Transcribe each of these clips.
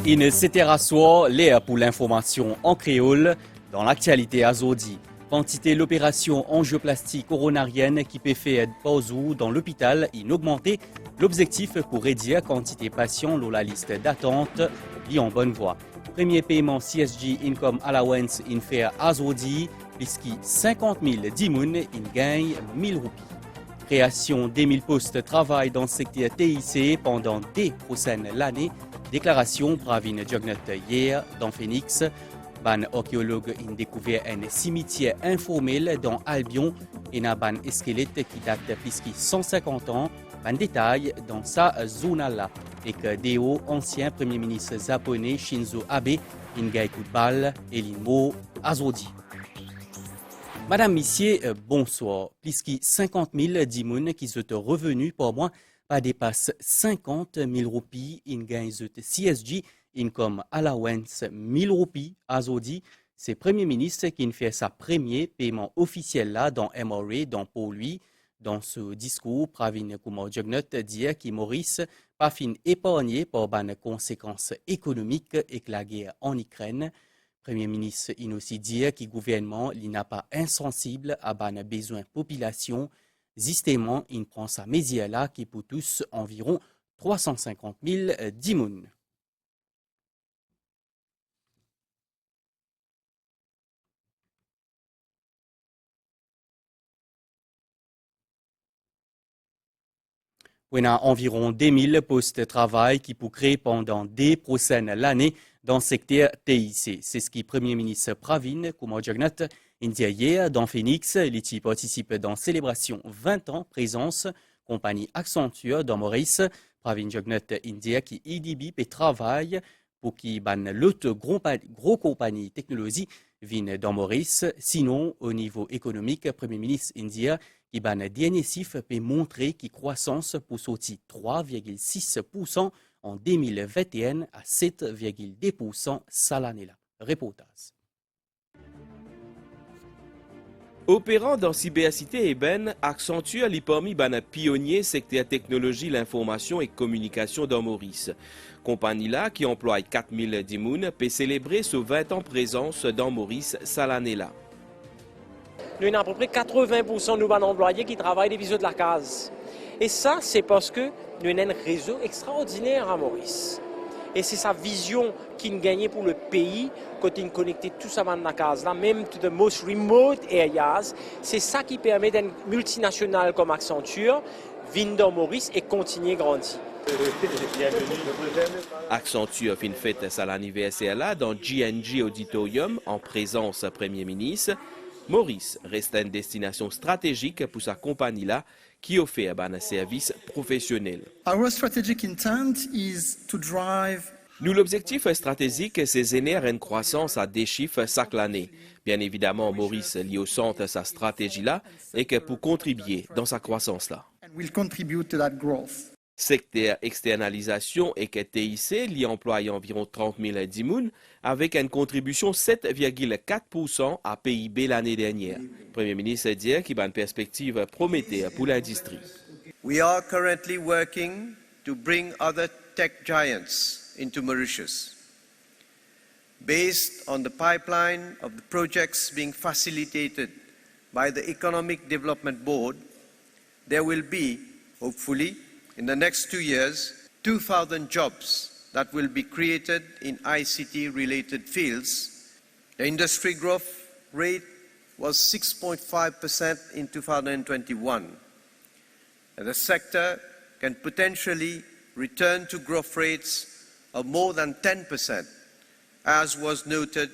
In c'était soir, l'air pour l'information en créole dans l'actualité azodi. Quantité l'opération angioplastie coronarienne qui peut faire pause dans l'hôpital in augmenter. L'objectif pour réduire quantité patients dans la liste d'attente est en bonne voie. Premier paiement CSG Income Allowance in fait azodi, puisqu'il 50 000 dimoun in gagne 1000 roupies. Création des 1000 postes de travail dans le secteur TIC pendant des prochaines années. Déclaration Pravin Jognot hier dans Phoenix. Ban archéologue a découvert un cimetière informel dans Albion et un ban squelette qui date de plus de 150 ans. Ban détail dans sa zone-là. Et que Deo, ancien premier ministre japonais Shinzo Abe, Ingai Koutbal et Linmo Azodi. Madame, Messieurs, bonsoir. Plus de 50 000 dimoun qui sont revenus pour moi, pas dépasse 50 000 roupies, in gagne CSG, Income Allowance 1000 roupies, Azodi. C'est Premier ministre qui fait sa premier paiement officiel là dans MRA, dans pour lui. Dans ce discours, Pravin Kumar Jognot dit que Maurice pas fin épargné par les conséquences économiques et la guerre en Ukraine. Premier ministre il aussi dit que le gouvernement n'a pas insensible à les besoins de la population. Justement, il prend sa mesure là qui pour tous environ 350 000 dimoun. On a environ 2000 postes de travail qui pourraient créer pendant des prochaines années dans le secteur TIC. C'est ce que le Premier ministre Pravin Kumar Jognot a hier dans Phoenix. Il participe dans la célébration 20 ans présence compagnie Accenture dans Maurice. Pravin Jognot India qui IDB travaille pour qu'il ban l'autre gros compagnie technologie viennent dans Maurice. Sinon, au niveau économique, Premier ministre India qui ban dernier chiffre peut montrer qu'il croissance pour sortir 3,6% en 2021 à 7,2% cette année-là. Reportage. Opérant dans cybercité Eben, Accenture li parmi ban pionnier secteur technologie, l'information et communication dans Maurice. Compagnie là qui emploie 4000 dimoun peut célébrer ce 20 ans présence dans Maurice cette année-là. Nous avons à peu près 80% de nos employés qui travaillent des visos de la case. Et ça, c'est parce que nous avons un réseau extraordinaire à Maurice. Et c'est sa vision qui nous gagne pour le pays, quand il connecte tout ça dans la case, là, même to the most remote areas. C'est ça qui permet d'une multinationale comme Accenture venir dans Maurice et continuer à grandir. Accenture fin fête à l'anniversaire là dans GNG Auditorium en présence Premier ministre. Maurice reste une destination stratégique pour sa compagnie là qui offre un service professionnel. Nous, l'objectif stratégique, c'est générer une croissance à des chiffres chaque année. Bien évidemment, Maurice lié au centre sa stratégie là et que pour contribuer dans sa croissance là. Secteur externalisation et que TIC l'y emploie environ 30 000 dimoun avec une contribution 7,4% à PIB l'année dernière. Premier ministre dit qu'il y a une perspective prometteuse pour l'industrie. We are currently working to bring other tech giants into Mauritius. Based on the pipeline of the projects being facilitated by the Economic Development Board, there will be, hopefully, in the next 2 years, 2,000 jobs that will be created in ICT-related fields. The industry growth rate was 6.5% in 2021. And the sector can potentially return to growth rates of more than 10%, as was noted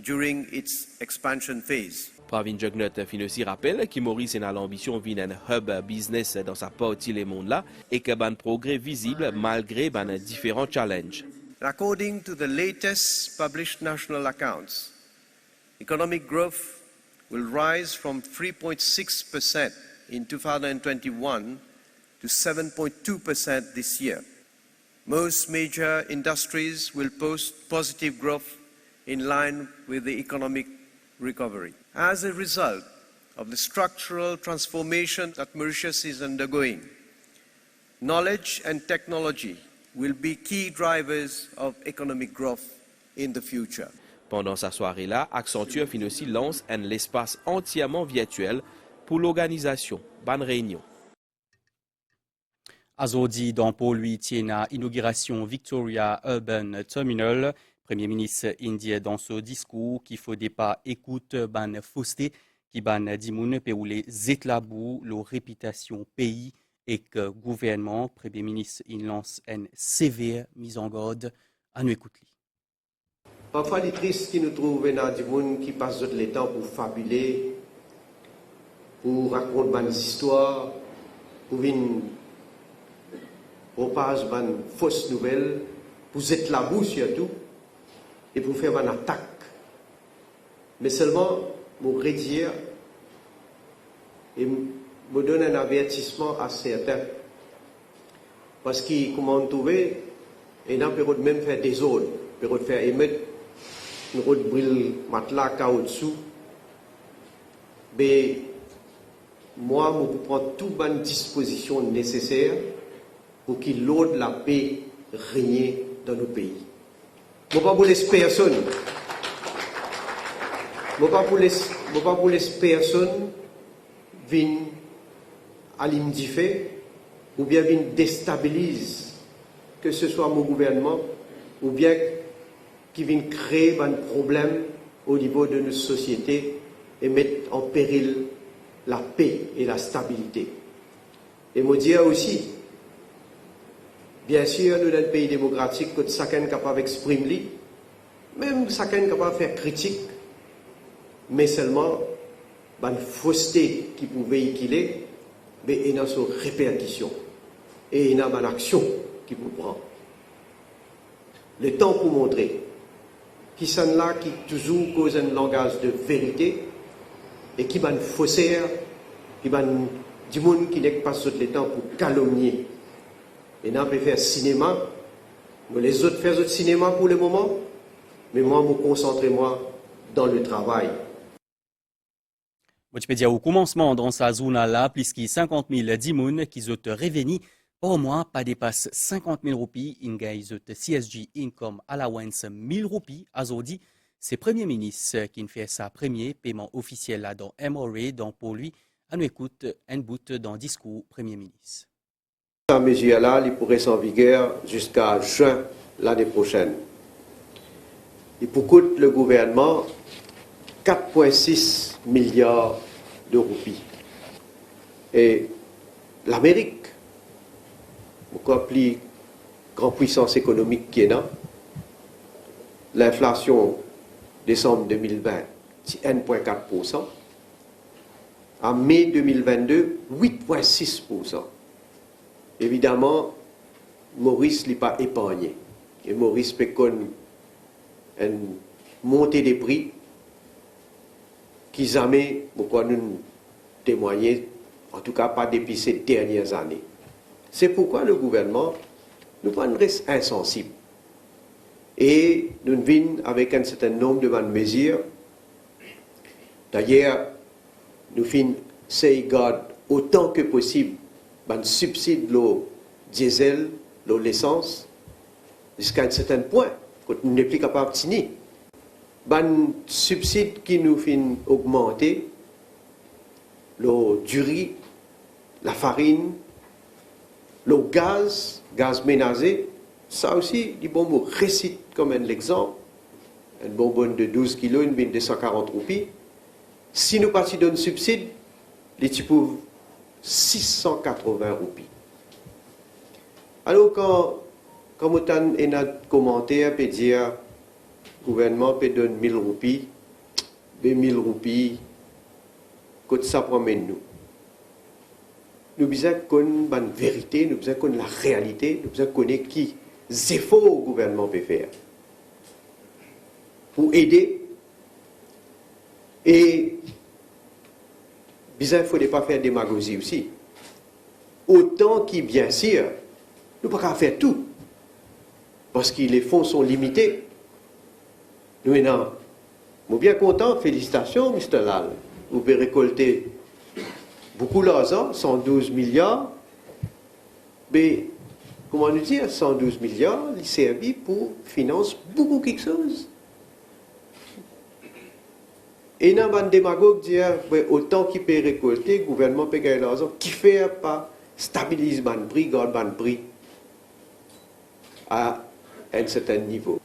during its expansion phase. Pravin Jognot fin aussi rappelle que Maurice a l'ambition de un hub business dans sa partie le monde là et que ban progrès visible malgré ban différents challenges. According to the latest published national accounts, economic growth will rise from 3.6% in 2021 to 7.2% this year. Most major industries will post positive growth in line with the economic recovery. As a result of the structural transformation that Mauritius is undergoing, knowledge and technology will be key drivers of economic growth in the future. Pendant sa soirée-là, Accenture fin aussi lance un espace entièrement virtuel pour l'organisation. Bonne réunion. Azodi dans Pôle 8 tient inauguration Victoria Urban Terminal. Premier ministre indien dans ce discours qu'il faut pas écoute ban fausseté qui ban dimoun pour les étlabou leur réputation pays et que gouvernement. Premier ministre il lance une sévère mise en garde. À nous écouter. Parfois, les tristes qui nous trouvent dans des gens qui passent le temps pour fabuler, pour raconter des histoires, pour venir propager des fausses nouvelles, pour être la boue surtout, et pour faire une attaque. Mais seulement, je voudrais dire, et me donne un avertissement à certains, parce qu'ils, comme on trouvé, et dans la période même faire des ordres, période faire émettre, une route brûle matelas caoutchouc, mais moi, je prends toutes les dispositions nécessaires pour qu'il l'ordre la paix régner dans nos pays. Je ne vais pas vous laisser personne. Je ne vais pas vous laisser personne venir à l'imdiffé ou bien venir déstabiliser, que ce soit mon gouvernement ou bien qui viennent créer un problème au niveau de notre société et mettre en péril la paix et la stabilité. Et me dire aussi, bien sûr, nous, dans le pays démocratique, que chacun est capable d'exprimer, même chacun est capable de faire critique, mais seulement, une fausseté qui peut véhiculer, mais il y a une répercussion et il y a une action qui peut prendre. Le temps pour montrer qui sont là, qui toujours cause un langage de vérité et qui va faussaire, qui va du monde qui n'est pas sur le temps pour calomnier. Et nous peut faire cinéma, mais les autres font autre cinéma pour le moment, mais moi, je me concentre dans le travail. Je peux dire au commencement dans sa zone-là, plus de 50 000 dimoun qui ont revenu au moins pas dépasse 50 000 roupies, ils ont CSG Income Allowance 1000 roupies. Azodi, c'est Premier ministre qui fait sa premier paiement officiel là dans MRA, donc pour lui, on nous écoute un bout dans le discours Premier ministre. Cette mesure-là, il pourrait s'en vigueur jusqu'à juin l'année prochaine. Il pour coûter le gouvernement 4,6 milliards de roupies. Et l'Amérique, beaucoup plus grande puissance économique qui est là, l'inflation décembre 2020, c'est 1,4%. En mai 2022, 8,6%. Évidemment, Maurice n'est pas épargné. Et Maurice peut connaître une montée des prix qui jamais, pourquoi nous témoigner, en tout cas pas depuis ces dernières années. C'est pourquoi le gouvernement nous reste insensible. Et nous venons avec un certain nombre de mesures. D'ailleurs, nous finissons safeguard autant que possible un subside l'eau diesel, l'eau l'essence, jusqu'à un certain point, quand nous n'est plus capable de tenir. Un subside qui nous fait augmenter l'eau du riz, la farine, l'eau gaz ménager, ça aussi, les bonbons récite comme un exemple. Un bonbon de 12 kilos, une bine de 140 roupies. Si nous partons d'un subside, les types 680 roupies. Alors, quand on a un commentaire, peut dire, le gouvernement peut donner 1000 roupies, 2000 roupies, quand ça promène nous. Nous besoin connaître la vérité, nous besoin connaître la réalité, nous besoin connaître qui efforts le gouvernement peut faire pour aider. Et il ne faut pas faire démagogie aussi. Autant qu'il, bien sûr, nous ne pouvons pas faire tout. Parce que les fonds sont limités. Nous, maintenant, nous sommes bien contents. Félicitations, Mr. Lal. Vous pouvez récolter beaucoup d'argent, 112 milliards. Mais comment nous dire, 112 milliards, il servi pour financer beaucoup quelque chose. Et dans un démagogue dire, autant qu'il peut récolter, le gouvernement peut gagner l'argent, qui fait pas stabiliser le prix, garde le prix à un certain niveau.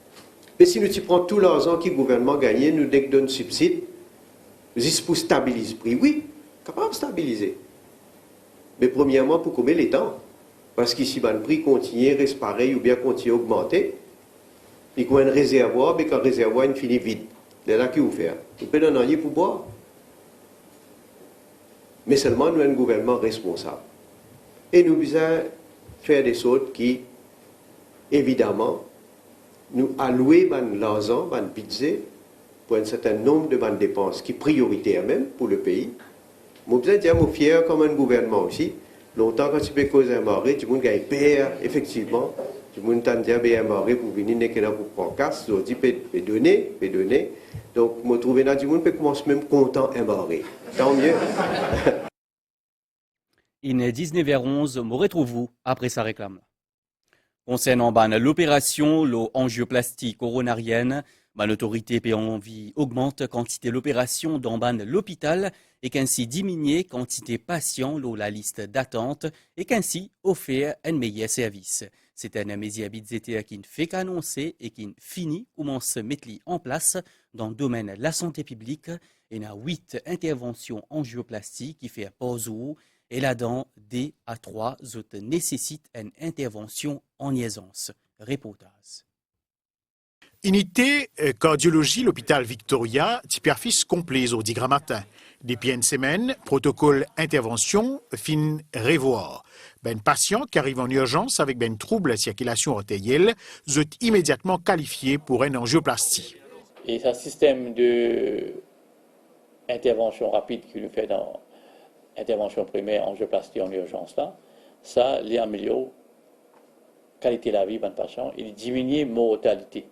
Mais si nous prenons tout l'argent que le gouvernement gagne, nous donnons subside, juste pour stabiliser le prix, oui, capable de stabiliser. Mais premièrement, pour combien de temps? Parce qu'ici, le prix continue, reste pareil ou bien continue à augmenter. Il y a un réservoir, mais quand le réservoir il finit vide. C'est là qu'il faut faire. Vous pouvez donner rien pour boire. Mais seulement nous avons un gouvernement responsable. Et nous devons faire des choses qui, évidemment, nous allouer l'argent, le budget, pour un certain nombre de dépenses qui sont prioritaires même pour le pays. Nous devons dire, nous sommes fiers comme un gouvernement aussi. Longtemps, quand tu peux causer un maré, tout le monde gagne père, effectivement. Tout le monde t'a dit, un maré pour venir, pour prendre casse, ils ont dit, peut donner. Donc, je trouve que tout le monde peut commencer même content un maré. Tant mieux. Il est 19h11, me retrouvez-vous après sa réclame. Concernant l'opération, l'angioplastie coronarienne, l'autorité peut envie augmente quantité l'opération dans l'hôpital et qu'ainsi diminuer quantité patient la liste d'attente et qu'ainsi offrir un meilleur service. C'est un mesure budgétaire qui ne fait qu'annoncer et qui finit commence à mettre en place dans le domaine de la santé publique. Il y a 8 interventions angioplastie qui fait pause et là-dedans, des à 3 autres nécessitent une intervention en aisance. Reportage. Unité cardiologie, l'hôpital Victoria, superficie complet au 10 matin. Depuis une semaine, protocole intervention, fin revoir. Ben patient qui arrive en urgence avec ben trouble de circulation artérielle, sont immédiatement qualifié pour une angioplastie. Et c'est un système d'intervention rapide qui nous fait dans intervention primaire, angioplastie en urgence là, ça améliore la qualité de la vie de patient et diminue la mortalité.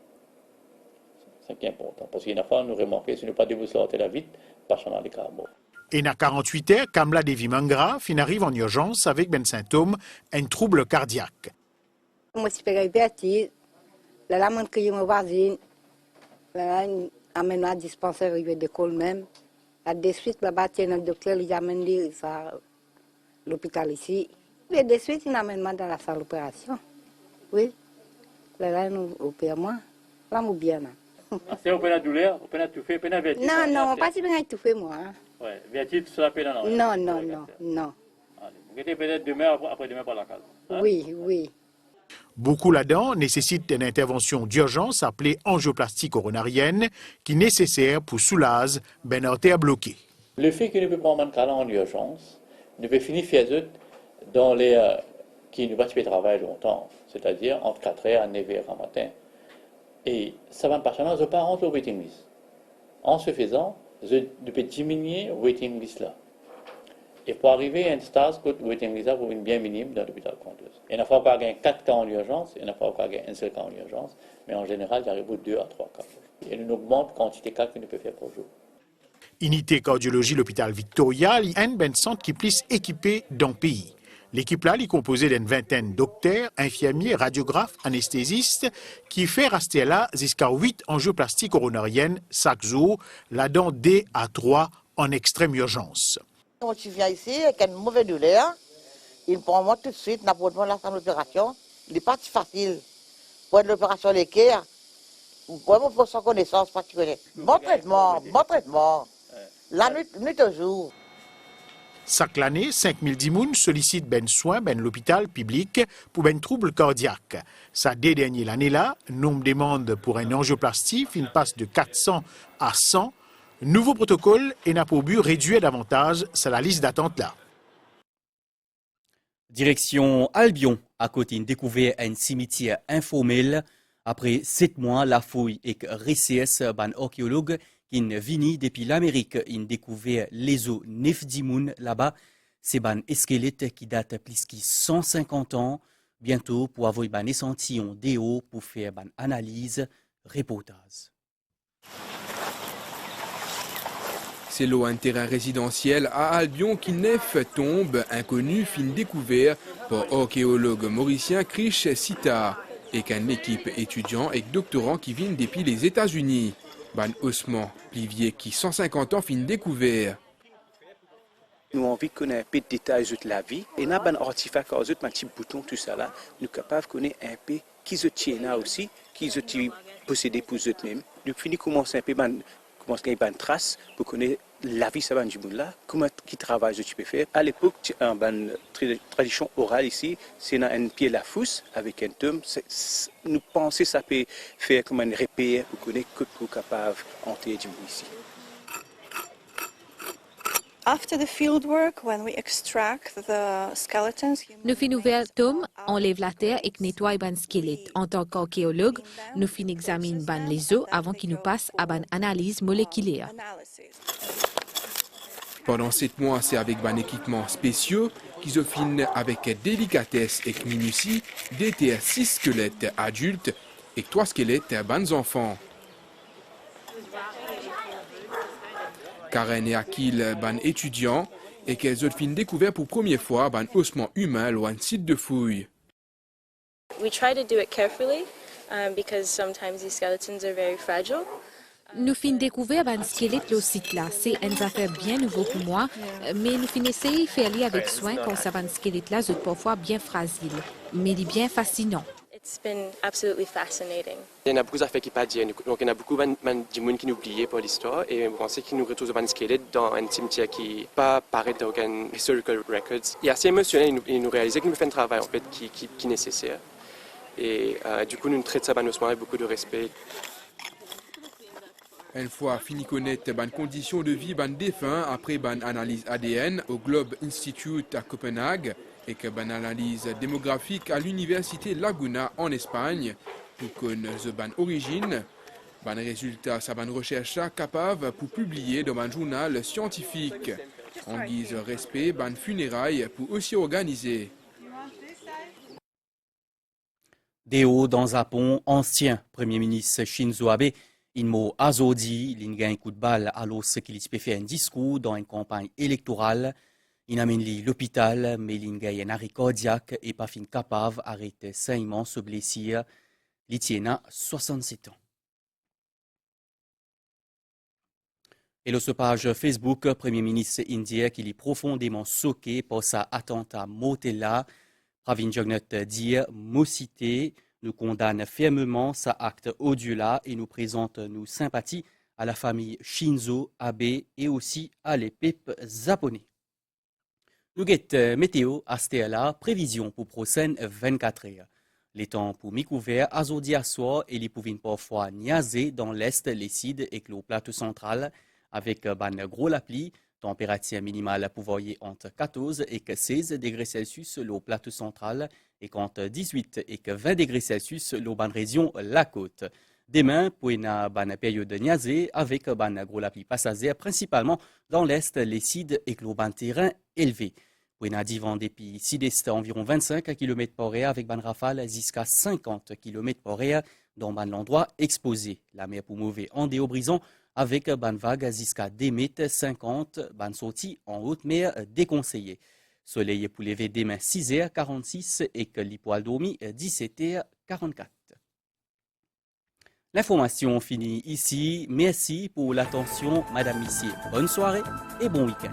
C'est ça qui est important. Parce qu'il y a une fois, nous remarquons, si nous ne pas déboussoler la vie, le patient a des cas morts. Et dans 48 heures, Kamla Devi Mangra arrive en urgence avec ben symptômes, un trouble cardiaque. Moi, je suis hyperactive. Là, je suis voisine. Là, je amène à dispensaire de col même. Là, de suite, là-bas, le docteur lui amène à l'hôpital ici. Et de suite, il amène dans la salle d'opération. Oui. Là, nous opérons. Là, nous bien. C'est au peine de douleur, au peine de tout faire, au peine de vertige. Non, pas si bien tout fait, moi. Oui, vertige, tout ça, peine Non. Vous êtes peut-être demain, après-demain par la case. Oui. Beaucoup là-dedans nécessitent une intervention d'urgence appelée angioplastie coronarienne qui est nécessaire pour soulager une artère bloquée. Le fait que nous pouvons prendre un cas en urgence, nous pouvons finir faire dans les qui ne vont pas travailler longtemps, c'est-à-dire entre 4h et 9h en matin. Et ça va pas changer, je pas rentrer au waiting list. En ce faisant, je peux diminuer le waiting list là. Et pour arriver à un stade, le waiting list là pour une bien minime dans l'hôpital Conteuse. Il n'y a pas encore 4 cas en urgence, il n'y a pas encore un seul cas en urgence, mais en général, il arrive 2 à 3 cas. Et nous augmente la quantité de cas que nous pouvons faire par jour. Unité cardiologie, l'hôpital Victoria, il y a un centre qui est plus équipé dans le pays. L'équipe-là est composée d'une vingtaine de docteurs, infirmiers, radiographes, anesthésistes, qui fait rester là jusqu'à 8 angioplasties coronariennes chaque jour, là-dedans 2 à 3 en extrême urgence. Quand tu viens ici avec une mauvaise douleur, il prend moi tout de suite, n'importe quoi, la salle d'opération. Il n'est pas si facile. Pour l'opération l'équerre, vraiment pour sa connaissance particulière. Bon traitement. La nuit au jour. Chaque année, 5000 dimoun sollicitent ben soins ben l'hôpital public pour ben troubles cardiaques. Ça deux dernières l'année-là, nombre de demandes pour un angioplastie passe de 400 à 100. Nouveau protocole et n'a pour but réduire davantage la liste d'attente là. Direction Albion, à côté de découvert un cimetière informel. Après 7 mois, la fouille et RCS, ban archéologue, qui vini depuis l'Amérique, il découvert les os Nefdimoun là-bas. C'est ban squelette qui date plus de 150 ans. Bientôt, pour avoir un échantillon d'EO pour faire ban analyse, reportage. C'est là un terrain résidentiel à Albion qui neuf tombe inconnu fin découvert par archéologue mauricien Krish Sita et qu'une équipe étudiant et doctorant qui viennent depuis les États-Unis. Ban ossement plivier qui 150 ans fin découvert. Nous avons envie de connaître un peu de détails de la vie. Et nous avons un artefact, un petit bouton, tout ça là. Nous sommes capables de connaître un peu qui se tient là aussi, qui se possédé pour eux-mêmes. Nous finissons commencer un peu commencer à une trace pour connaître la vie ça du monde là, comment qui travaille tu peux faire. À l'époque, une tradition orale ici, c'est un pied la fousse avec un tome. Nous pensons que ça peut faire comme un repère pour connaître que pour capable entrer du monde ici. Nous finissons ouvrir le tome, on lève la terre et nettoie le squelette. En tant qu'archéologue, nous finissons examiner les os avant qu'ils nous passent à une analyse moléculaire. Pendant 7 mois, c'est avec un équipement spéciaux qu'ils affinent avec délicatesse et minutie d'éter 6 squelettes adultes et 3 squelettes bons enfants. Karen et Akil, ban étudiants, et qu'elles ont découvert pour la première fois un ossement humain loin de site de fouille. We try to do it carefully because sometimes these skeletons are very fragile. Nous finissons découvrir un squelette le site là. C'est une affaire bien nouveau pour moi, mais nous finissons essayer de faire avec soin quand ça un squelette là, c'est parfois bien fragile, mais il est bien fascinant. It's been absolutely fascinating. Il y a beaucoup d'affaires qui pas dire, donc il y a beaucoup de gens qui nous oublient pour l'histoire et on pensait qu'ils nous retrouvent un squelette dans un cimetière qui pas paraît dans aucun historical records. Il est assez émotionnel et nous réaliser que nous faisons un travail en fait qui est nécessaire. Et du coup nous traitons ça avec beaucoup de respect. Une fois fini connaître les conditions de vie des défunts après une analyse ADN au Globe Institute à Copenhague et que une analyse démographique à l'université Laguna en Espagne pour connaître l'origine, résultat ça recherche capable pour publier dans un journal scientifique. En guise de respect, funérailles pour aussi organiser. Deo dans Japon, ancien Premier ministre Shinzo Abe, Inmo Azodi, il a un coup de balle alors qu'il peut faire un discours dans une campagne électorale. Il amène l'hôpital, mais il a un arrêt cardiaque et pas fin capable d'arrêter saignement se blesser. Il tient 67 ans. Et le page Facebook, Premier ministre indien qui est profondément choqué par sa attentat mortel. Pravin Jugnauth dit Mocité nous condamne fermement sa acte odieux-là et nous présente nos sympathies à la famille Shinzo Abe et aussi à les peuples japonais. Nous guettons météo à Stella, prévision pour prochaine 24 heures. Les temps pour mi-couvert, azodi à soir et les pouvines parfois niaiser dans l'est, les cides et le plateau central avec ban gros la pluie. Température minimale pouvoyer entre 14 et 16 degrés Celsius le plateau central et entre 18 et 20 degrés Celsius le ban région la côte. Demain, pour une période de niaiser avec ban gros la pluie passager principalement dans l'est, les cides et le ban terrain élevé. Pour une divan depuis sud-est environ 25 km/h avec ban rafale jusqu'à 50 km/h dans ban l'endroit exposé. La mer pour mauvais en déobrisant avec ban vague jusqu'à 2,50 m, ban sortie en haute mer déconseillé. Soleil pour lever demain 6h46 et que l'hypoal dormi 17h44. L'information finit ici. Merci pour l'attention, Madame Missier. Bonne soirée et bon week-end.